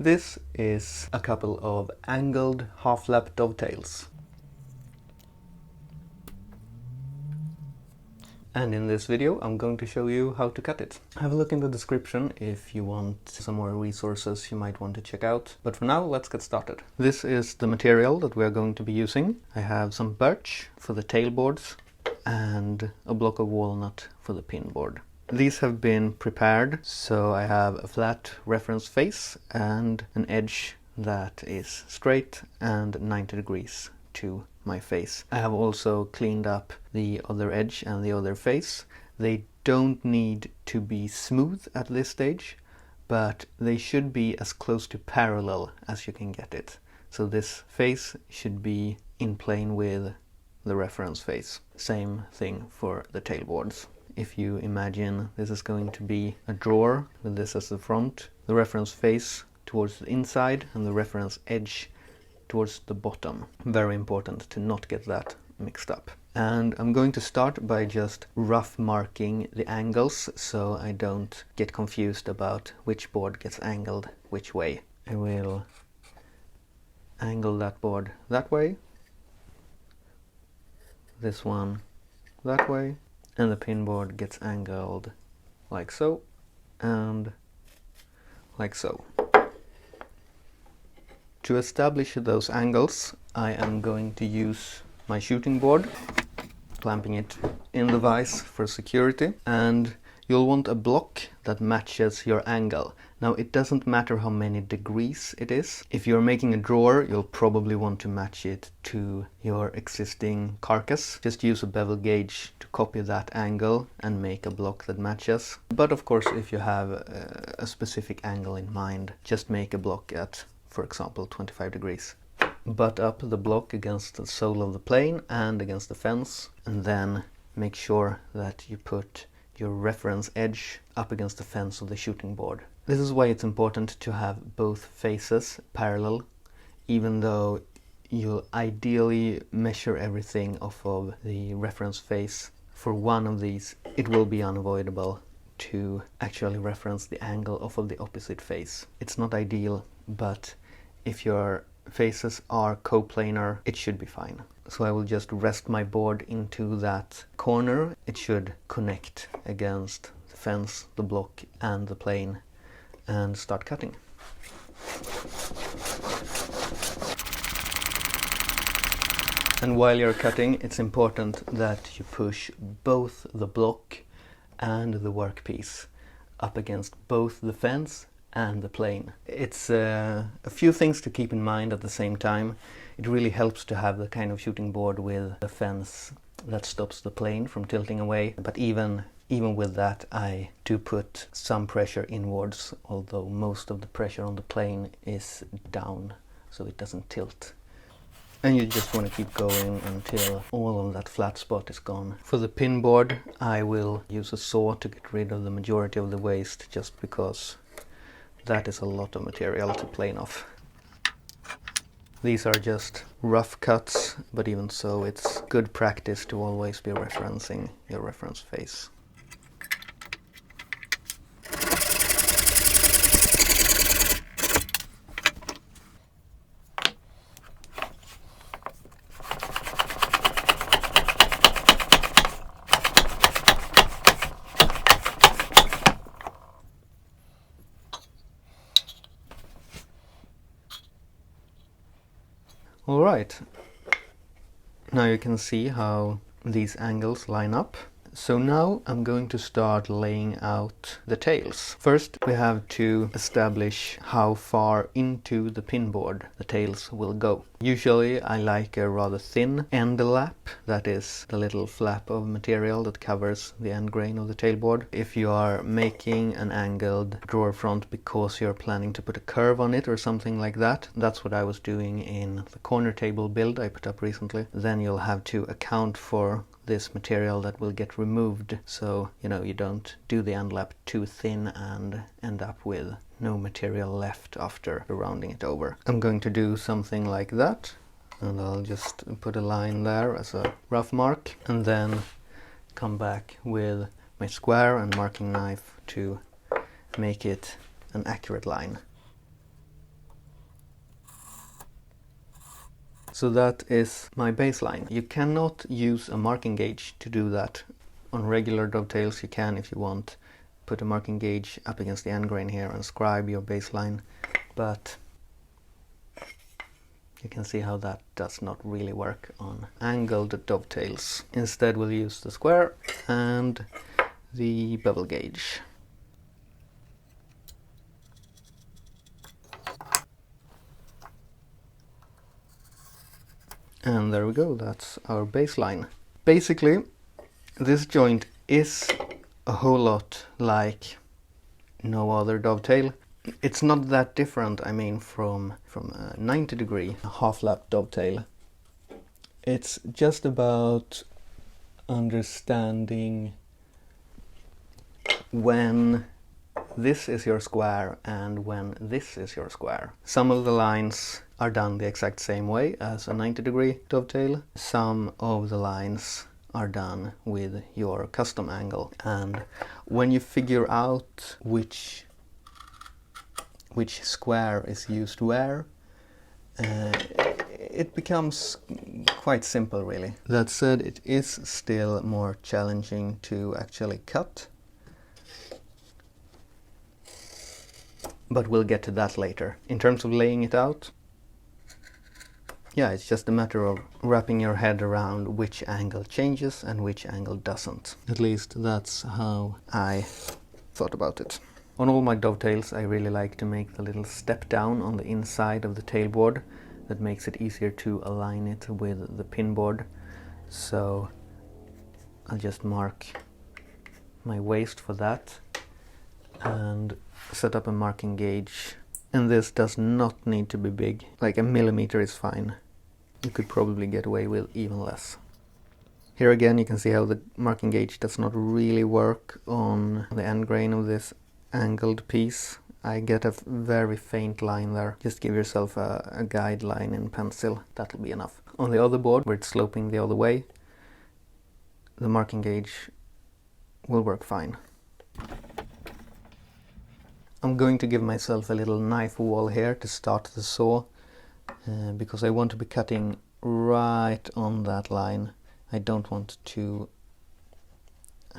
This is a couple of angled half-lap dovetails. And in this video I'm going to show you how to cut it. Have a look in the description if you want some more resources you might want to check out. But for now, let's get started. This is the material that we are going to be using. I have some birch for the tailboards and a block of walnut for the pin board. These have been prepared, so I have a flat reference face and an edge that is straight and 90 degrees to my face. I have also cleaned up the other edge and the other face. They don't need to be smooth at this stage, but they should be as close to parallel as you can get it. So this face should be in plane with the reference face. Same thing for the tailboards. If you imagine this is going to be a drawer with this as the front, the reference face towards the inside and the reference edge towards the bottom. Very important to not get that mixed up. And I'm going to start by just rough marking the angles so I don't get confused about which board gets angled which way. I will angle that board that way, this one that way, and the pin board gets angled like so and like so. To establish those angles, I am going to use my shooting board, clamping it in the vise for security, and you'll want a block that matches your angle. Now, it doesn't matter how many degrees it is. If you're making a drawer, you'll probably want to match it to your existing carcass. Just use a bevel gauge to copy that angle and make a block that matches. But of course, if you have a specific angle in mind, just make a block at, for example, 25 degrees. Butt up the block against the sole of the plane and against the fence, and then make sure that you put your reference edge up against the fence of the shooting board. This is why it's important to have both faces parallel, even though you'll ideally measure everything off of the reference face. For one of these, it will be unavoidable to actually reference the angle off of the opposite face. It's not ideal, but if your faces are coplanar, it should be fine. So I will just rest my board into that corner. It should connect against the fence, the block and the plane, and start cutting. And while you're cutting, it's important that you push both the block and the workpiece up against both the fence and the plane. It's a few things to keep in mind at the same time. It really helps to have the kind of shooting board with a fence that stops the plane from tilting away. But even with that, I do put some pressure inwards, although most of the pressure on the plane is down, so it doesn't tilt. And you just want to keep going until all of that flat spot is gone. For the pin board, I will use a saw to get rid of the majority of the waste, just because that is a lot of material to plane off. These are just rough cuts, but even so, it's good practice to always be referencing your reference face. Alright, now you can see how these angles line up. So now I'm going to start laying out the tails. First, we have to establish how far into the pin board the tails will go. Usually I like a rather thin end lap, that is the little flap of material that covers the end grain of the tailboard. If you are making an angled drawer front because you're planning to put a curve on it or something like that, that's what I was doing in the corner table build I put up recently. Then you'll have to account for this material that will get removed, so you don't do the end lap too thin and end up with no material left after rounding it over. I'm going to do something like that, and I'll just put a line there as a rough mark, and then come back with my square and marking knife to make it an accurate line. So that is my baseline. You cannot use a marking gauge to do that. On regular dovetails you can, if you want, put a marking gauge up against the end grain here and scribe your baseline, but you can see how that does not really work on angled dovetails. Instead we'll use the square and the bevel gauge. And there we go, that's our baseline. Basically, this joint is a whole lot like no other dovetail. It's not that different, I mean, from a 90-degree half-lap dovetail. It's just about understanding when this is your square and when this is your square. Some of the lines are done the exact same way as a 90-degree dovetail. Some of the lines are done with your custom angle, and when you figure out which square is used where, it becomes quite simple, really. That said, it is still more challenging to actually cut, but we'll get to that later. In terms of laying it out, yeah, it's just a matter of wrapping your head around which angle changes and which angle doesn't. At least that's how I thought about it. On all my dovetails I really like to make the little step down on the inside of the tailboard. That makes it easier to align it with the pin board. So I'll just mark my waist for that and set up a marking gauge. And this does not need to be big, like a millimeter is fine. You could probably get away with even less. Here again you can see how the marking gauge does not really work on the end grain of this angled piece. I get a very faint line there. Just give yourself a guideline in pencil, that'll be enough. On the other board, where it's sloping the other way, the marking gauge will work fine. I'm going to give myself a little knife wall here to start the saw, because I want to be cutting right on that line. I don't want to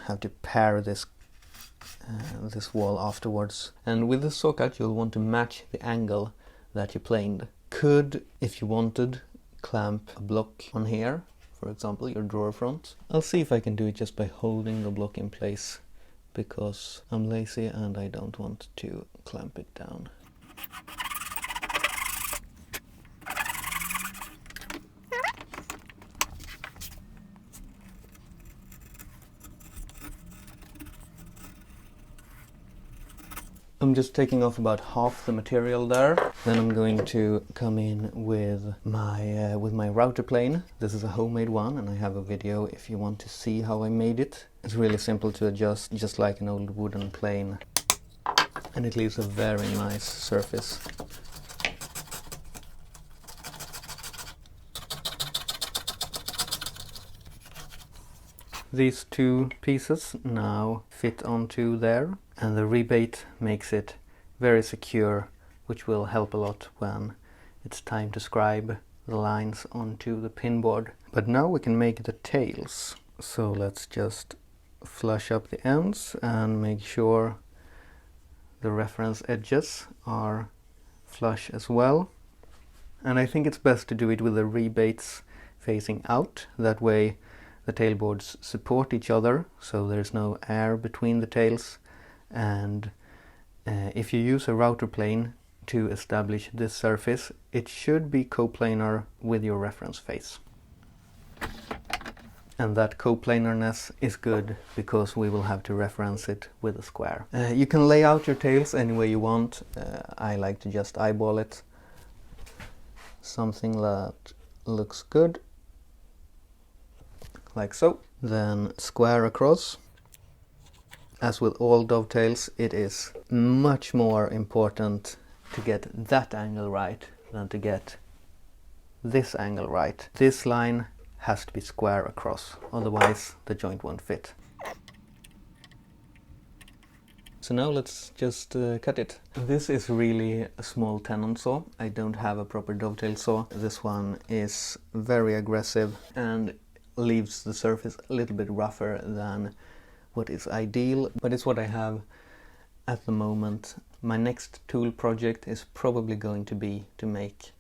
have to pare this wall afterwards. And with the saw cut you'll want to match the angle that you planed. Could, if you wanted, clamp a block on here, for example your drawer front. I'll see if I can do it just by holding the block in place, because I'm lazy and I don't want to clamp it down. I'm just taking off about half the material there. Then I'm going to come in with my router plane. This is a homemade one and I have a video if you want to see how I made it. It's really simple to adjust, just like an old wooden plane. And it leaves a very nice surface. These two pieces now fit onto there, and the rebate makes it very secure, which will help a lot when it's time to scribe the lines onto the pin board. But now we can make the tails. So let's just flush up the ends and make sure the reference edges are flush as well. And I think it's best to do it with the rebates facing out. That way the tailboards support each other, so there's no air between the tails. And if you use a router plane to establish this surface, it should be coplanar with your reference face. And that coplanarness is good because we will have to reference it with a square. You can lay out your tails any way you want. I like to just eyeball it. Something that looks good, like so. Then square across. As with all dovetails, it is much more important to get that angle right than to get this angle right. This line has to be square across, otherwise the joint won't fit. So now let's just cut it. This is really a small tenon saw. I don't have a proper dovetail saw. This one is very aggressive and leaves the surface a little bit rougher than what is ideal, but it's what I have at the moment. My next tool project is probably going to be to make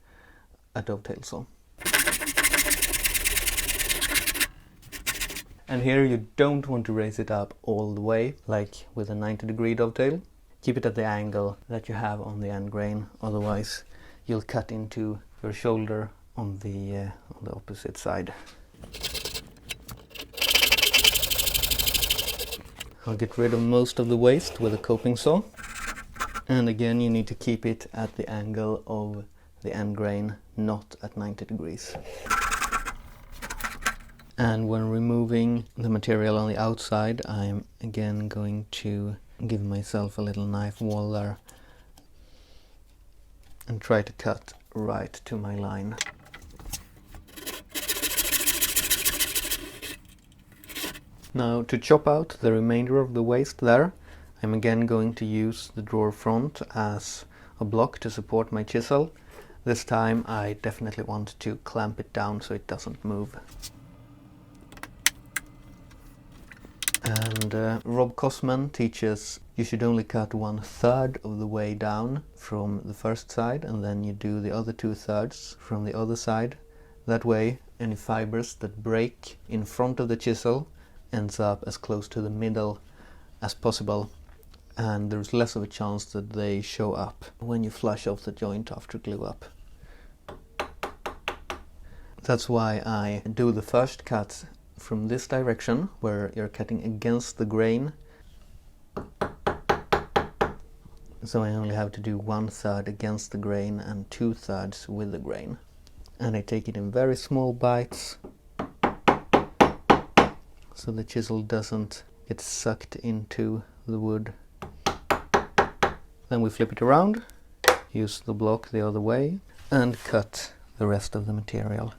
a dovetail saw. And here you don't want to raise it up all the way, like with a 90-degree dovetail. Keep it at the angle that you have on the end grain, otherwise you'll cut into your shoulder on the opposite side. I'll get rid of most of the waste with a coping saw. And again, you need to keep it at the angle of the end grain, not at 90 degrees. And when removing the material on the outside, I'm again going to give myself a little knife wall there and try to cut right to my line. Now, to chop out the remainder of the waste there, I'm again going to use the drawer front as a block to support my chisel. This time I definitely want to clamp it down so it doesn't move. And Rob Cosman teaches you should only cut 1/3 of the way down from the first side, and then you do the other 2/3 from the other side. That way any fibers that break in front of the chisel ends up as close to the middle as possible, and there's less of a chance that they show up when you flush off the joint after glue up. That's why I do the first cut from this direction, where you're cutting against the grain. So I only have to do 1/3 against the grain and 2/3 with the grain. And I take it in very small bites, so the chisel doesn't get sucked into the wood. Then we flip it around, use the block the other way, and cut the rest of the material.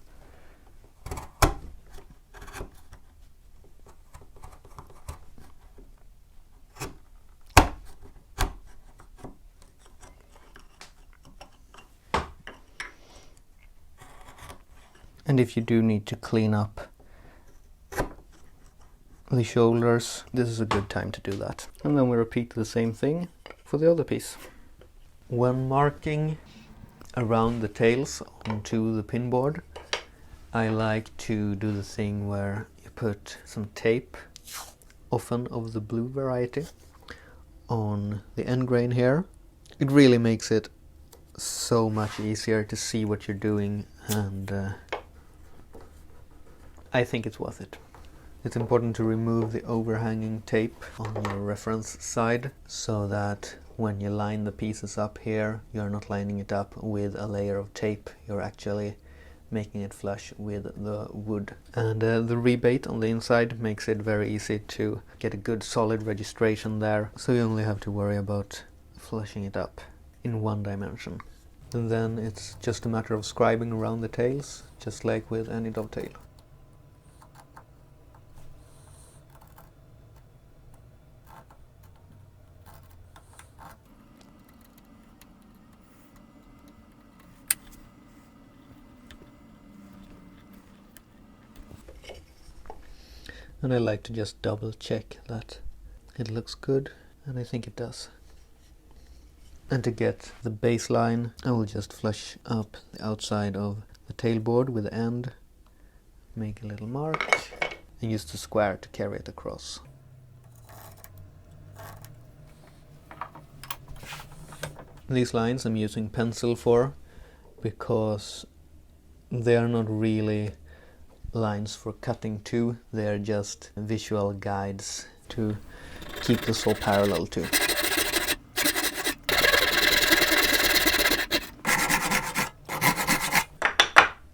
And if you do need to clean up the shoulders, this is a good time to do that. And then we repeat the same thing for the other piece. When marking around the tails onto the pin board, I like to do the thing where you put some tape, often of the blue variety, on the end grain here. It really makes it so much easier to see what you're doing, and I think it's worth it. It's important to remove the overhanging tape on your reference side, so that when you line the pieces up here, you're not lining it up with a layer of tape, you're actually making it flush with the wood. And the rebate on the inside makes it very easy to get a good solid registration there, so you only have to worry about flushing it up in one dimension. And then it's just a matter of scribing around the tails, just like with any dovetail. And I like to just double check that it looks good, and I think it does. And to get the baseline, I will just flush up the outside of the tailboard with the end, make a little mark, and use the square to carry it across. These lines I'm using pencil for, because they are not really lines for cutting to, they are just visual guides to keep the saw parallel to.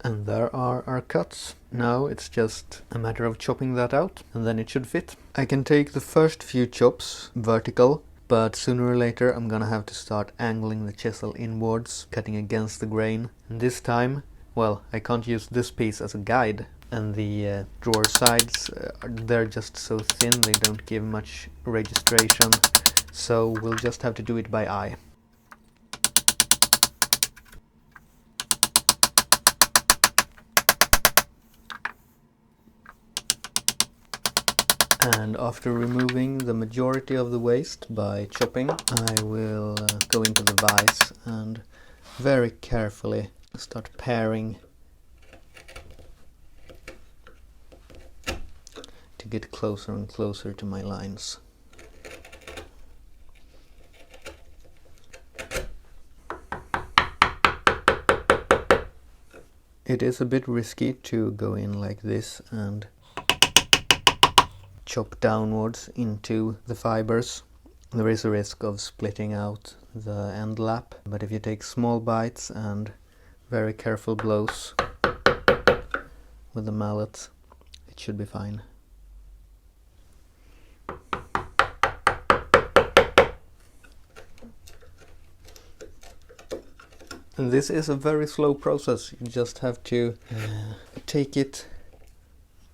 And there are our cuts. Now it's just a matter of chopping that out, and then it should fit. I can take the first few chops vertical, but sooner or later I'm gonna have to start angling the chisel inwards, cutting against the grain. And this time, well, I can't use this piece as a guide, and the drawer sides, they're just so thin, they don't give much registration so we'll just have to do it by eye. And after removing the majority of the waste by chopping, I will go into the vise and very carefully start paring to get closer and closer to my lines. It is a bit risky to go in like this and chop downwards into the fibers. There is a risk of splitting out the end lap, but if you take small bites and very careful blows with the mallet, it should be fine. And this is a very slow process. You just have to take it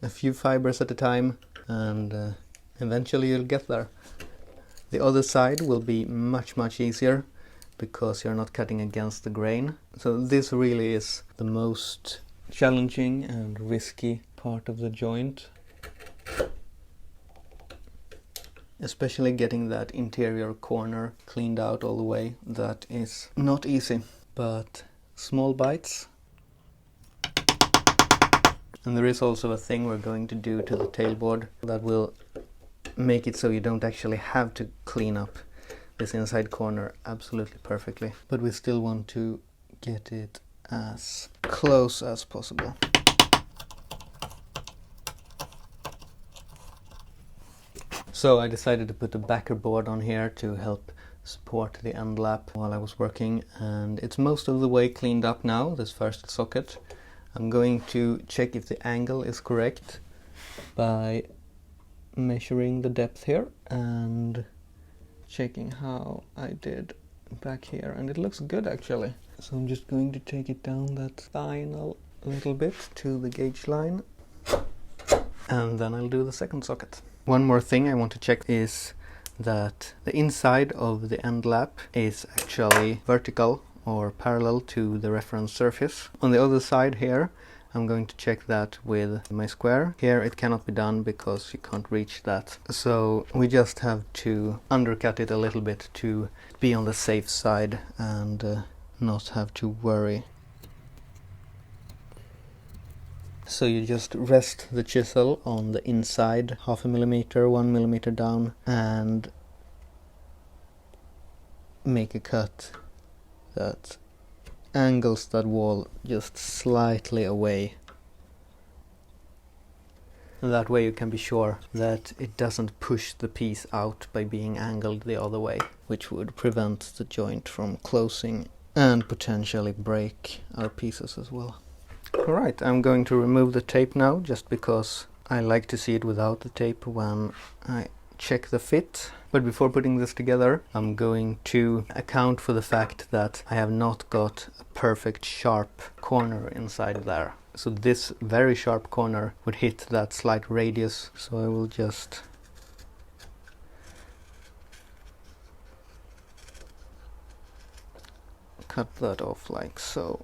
a few fibers at a time, and eventually you'll get there. The other side will be much easier because you're not cutting against the grain. So this really is the most challenging and risky part of the joint. Especially getting that interior corner cleaned out all the way. That is not easy, but small bites. And there is also a thing we're going to do to the tailboard that will make it so you don't actually have to clean up this inside corner absolutely perfectly. But we still want to get it as close as possible. So I decided to put a backer board on here to help support the end lap while I was working, and it's most of the way cleaned up now, this first socket. I'm going to check if the angle is correct by measuring the depth here and checking how I did back here, and it looks good actually. So I'm just going to take it down that final little bit to the gauge line, and then I'll do the second socket. One more thing I want to check is that the inside of the end lap is actually vertical or parallel to the reference surface. On the other side here, I'm going to check that with my square. Here it cannot be done because you can't reach that. So we just have to undercut it a little bit to be on the safe side and not have to worry. So you just rest the chisel on the inside, 0.5 millimeter, 1 millimeter down, and make a cut that angles that wall just slightly away. And that way you can be sure that it doesn't push the piece out by being angled the other way, which would prevent the joint from closing and potentially break our pieces as well. Alright, I'm going to remove the tape now, just because I like to see it without the tape when I check the fit. But before putting this together, I'm going to account for the fact that I have not got a perfect sharp corner inside there. So this very sharp corner would hit that slight radius, so I will just cut that off like so.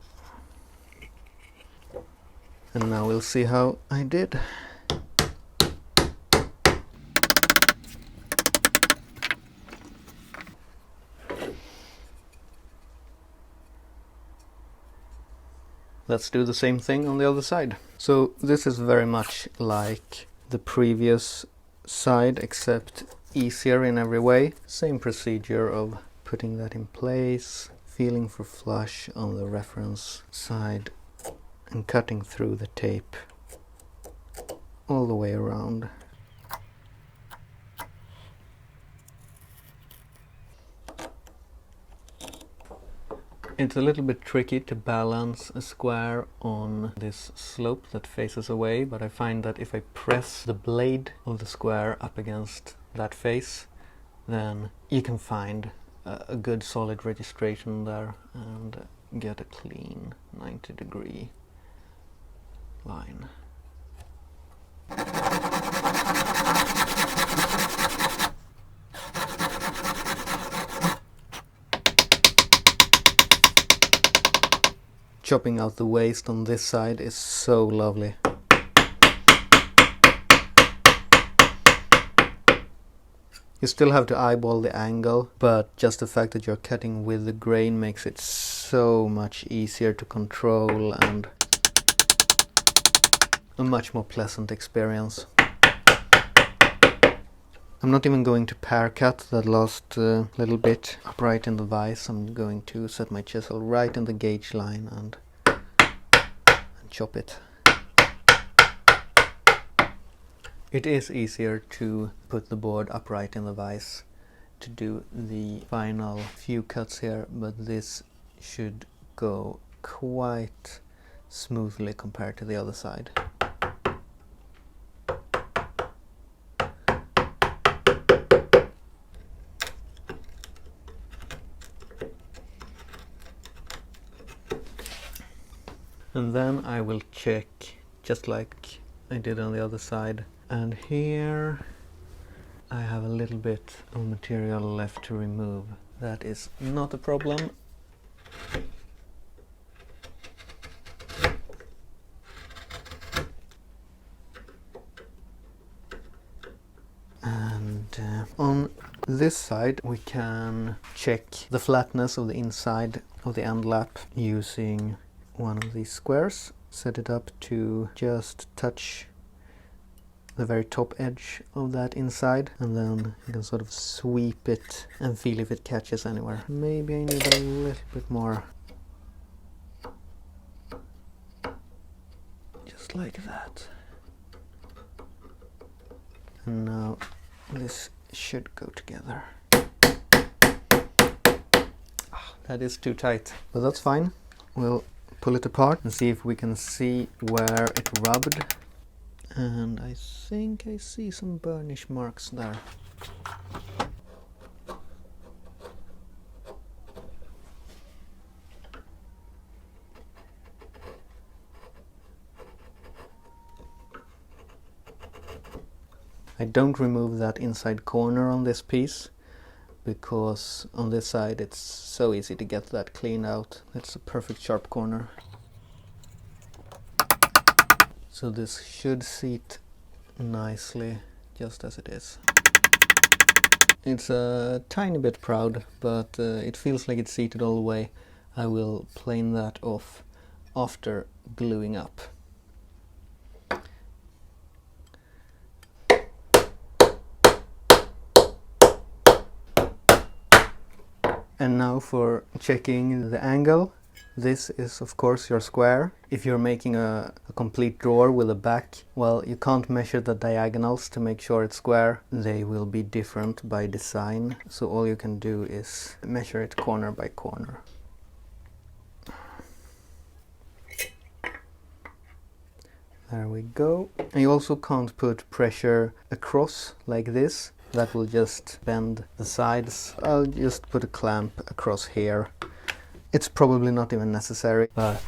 And now we'll see how I did. Let's do the same thing on the other side. So this is very much like the previous side, except easier in every way. Same procedure of putting that in place, feeling for flush on the reference side, and cutting through the tape all the way around. It's a little bit tricky to balance a square on this slope that faces away, but I find that if I press the blade of the square up against that face, then you can find a good solid registration there and get a clean 90-degree line. chopping out the waste on this side is so lovely. You still have to eyeball the angle, but just the fact that you're cutting with the grain makes it so much easier to control and a much more pleasant experience. I'm not even going to pair cut that last little bit upright in the vise. I'm going to set my chisel right in the gauge line and chop it. It is easier to put the board upright in the vise to do the final few cuts here, but this should go quite smoothly compared to the other side. And then I will check just like I did on the other side. And here I have a little bit of material left to remove. That is not a problem. And on this side we can check the flatness of the inside of the end lap using one of these squares. Set it up to just touch the very top edge of that inside, and then you can sort of sweep it and feel if it catches anywhere. Maybe I need a little bit more. Just like that. And now this should go together. That is too tight, but that's fine. We'll pull it apart and see if we can see where it rubbed. And I think I see some burnish marks there. I don't remove that inside corner on this piece, because on this side it's so easy to get that cleaned out. It's a perfect sharp corner. So this should seat nicely just as it is. It's a tiny bit proud, but it feels like it's seated all the way. I will plane that off after gluing up. And now for checking the angle. This is of course your square. If you're making a complete drawer with a back, well, you can't measure the diagonals to make sure it's square. They will be different by design, so all you can do is measure it corner by corner. There we go. And you also can't put pressure across like this. That will just bend the sides. I'll just put a clamp across here. It's probably not even necessary, but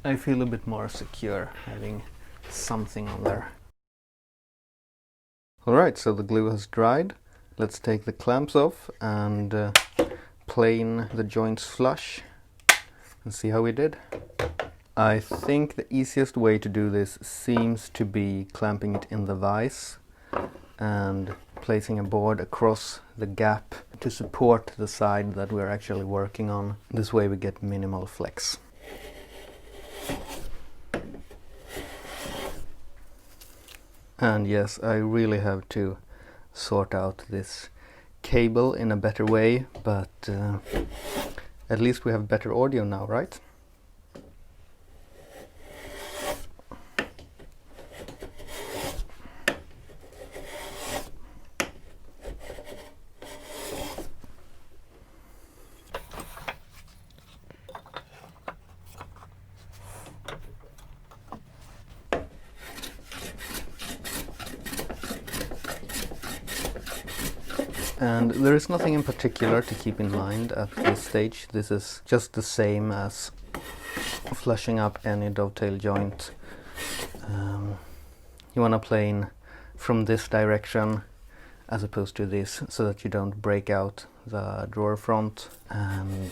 I feel a bit more secure having something on there. Alright, so the glue has dried. Let's take the clamps off and plane the joints flush and see how we did. I think the easiest way to do this seems to be clamping it in the vise and placing a board across the gap to support the side that we're actually working on. This way we get minimal flex. And yes, I really have to sort out this cable in a better way, but at least we have better audio now, right? And there is nothing in particular to keep in mind at this stage. This is just the same as flushing up any dovetail joint. You want to plane from this direction as opposed to this, so that you don't break out the drawer front. And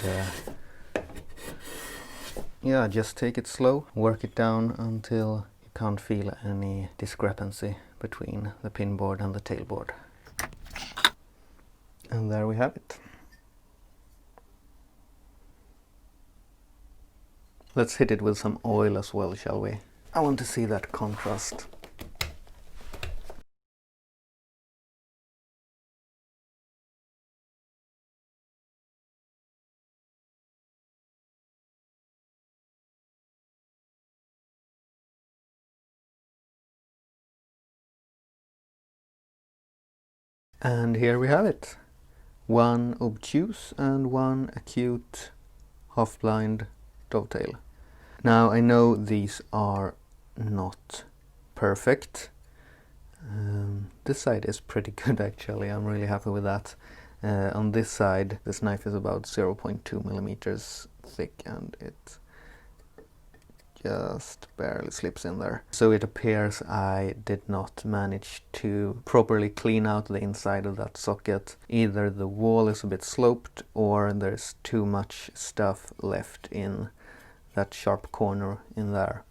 yeah, just take it slow, work it down until you can't feel any discrepancy between the pin board and the tail board. And there we have it. Let's hit it with some oil as well, shall we? I want to see that contrast. And here we have it. One obtuse and one acute half-blind dovetail. Now I know these are not perfect. This side is pretty good actually, I'm really happy with that. On this side this knife is about 0.2 millimeters thick and it just barely slips in there. So it appears I did not manage to properly clean out the inside of that socket. Either the wall is a bit sloped or there's too much stuff left in that sharp corner in there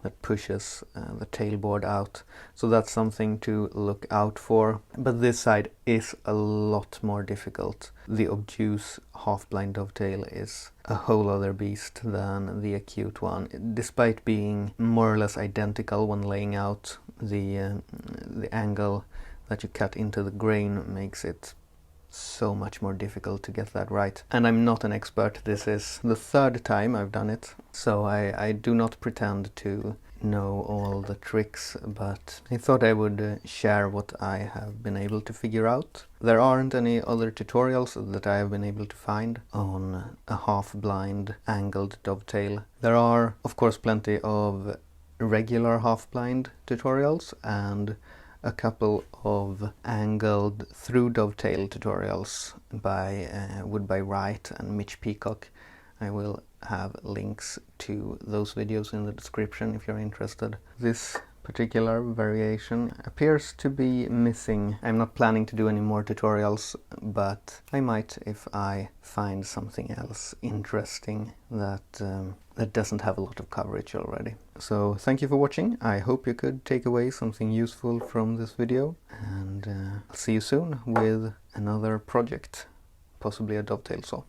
that pushes the tailboard out. So that's something to look out for. But this side is a lot more difficult. The obtuse half-blind dovetail is a whole other beast than the acute one. Despite being more or less identical when laying out, the angle that you cut into the grain makes it so much more difficult to get that right. And I'm not an expert. This is the third time I've done it, so I do not pretend to know all the tricks, but I thought I would share what I have been able to figure out. There aren't any other tutorials that I have been able to find on a half-blind angled dovetail. There are of course plenty of regular half-blind tutorials and a couple of angled through dovetail tutorials by Wood by Wright and Mitch Peacock. I will have links to those videos in the description if you're interested. This particular variation appears to be missing. I'm not planning to do any more tutorials, but I might if I find something else interesting that that doesn't have a lot of coverage already. So thank you for watching. I hope you could take away something useful from this video, and I'll see you soon with another project, possibly a dovetail saw.